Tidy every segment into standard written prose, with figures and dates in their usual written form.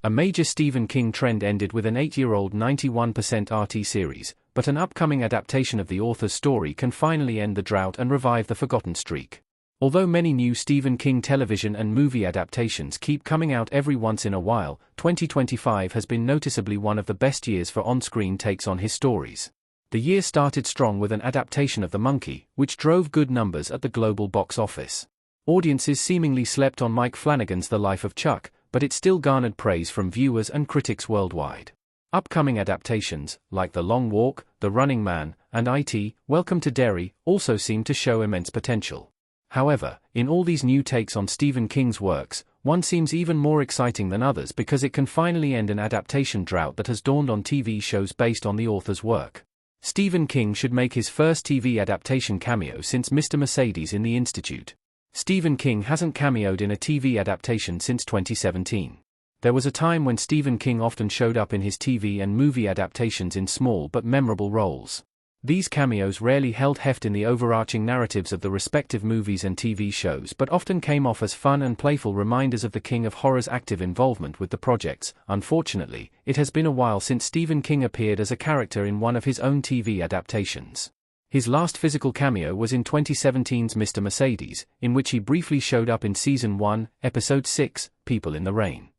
A major Stephen King trend ended with an 8-year-old 91% RT series, but an upcoming adaptation of the author's story can finally end the drought and revive the forgotten streak. Although many new Stephen King television and movie adaptations keep coming out every once in a while, 2025 has been noticeably one of the best years for on-screen takes on his stories. The year started strong with an adaptation of The Monkey, which drove good numbers at the global box office. Audiences seemingly slept on Mike Flanagan's The Life of Chuck, but it still garnered praise from viewers and critics worldwide. Upcoming adaptations, like The Long Walk, The Running Man, and IT, Welcome to Derry, also seem to show immense potential. However, in all these new takes on Stephen King's works, one seems even more exciting than others because it can finally end an adaptation drought that has dawned on TV shows based on the author's work. Stephen King should make his first TV adaptation cameo since Mr. Mercedes in the Institute. Stephen King hasn't cameoed in a TV adaptation since 2017. There was a time when Stephen King often showed up in his TV and movie adaptations in small but memorable roles. These cameos rarely held heft in the overarching narratives of the respective movies and TV shows but often came off as fun and playful reminders of the King of Horror's active involvement with the projects. Unfortunately, it has been a while since Stephen King appeared as a character in one of his own TV adaptations. His last physical cameo was in 2017's Mr. Mercedes, in which he briefly showed up in Season 1, Episode 6, People in the Rain.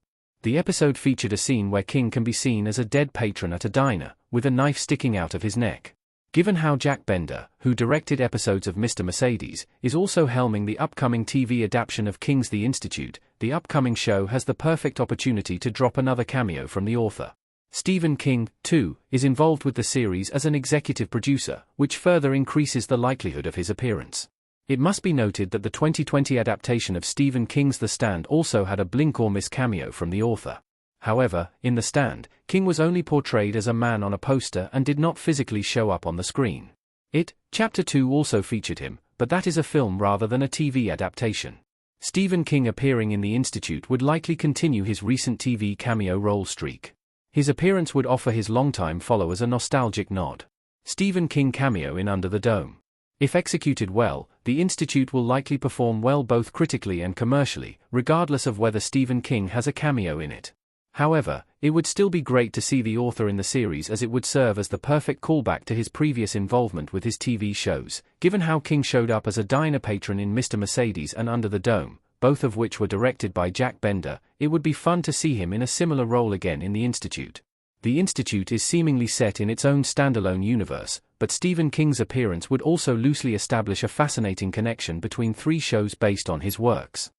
The episode featured a scene where King can be seen as a dead patron at a diner, with a knife sticking out of his neck. Given how Jack Bender, who directed episodes of Mr. Mercedes, is also helming the upcoming TV adaptation of King's The Institute, the upcoming show has the perfect opportunity to drop another cameo from the author. Stephen King, too, is involved with the series as an executive producer, which further increases the likelihood of his appearance. It must be noted that the 2020 adaptation of Stephen King's The Stand also had a blink or miss cameo from the author. However, in The Stand, King was only portrayed as a man on a poster and did not physically show up on the screen. It, Chapter 2 also featured him, but that is a film rather than a TV adaptation. Stephen King appearing in The Institute would likely continue his recent TV cameo role streak. His appearance would offer his longtime followers a nostalgic nod. Stephen King cameo in Under the Dome. If executed well, The Institute will likely perform well both critically and commercially, regardless of whether Stephen King has a cameo in it. However, it would still be great to see the author in the series as it would serve as the perfect callback to his previous involvement with his TV shows, given how King showed up as a diner patron in Mr. Mercedes and Under the Dome, both of which were directed by Jack Bender. It would be fun to see him in a similar role again in The Institute. The Institute is seemingly set in its own standalone universe, but Stephen King's appearance would also loosely establish a fascinating connection between three shows based on his works.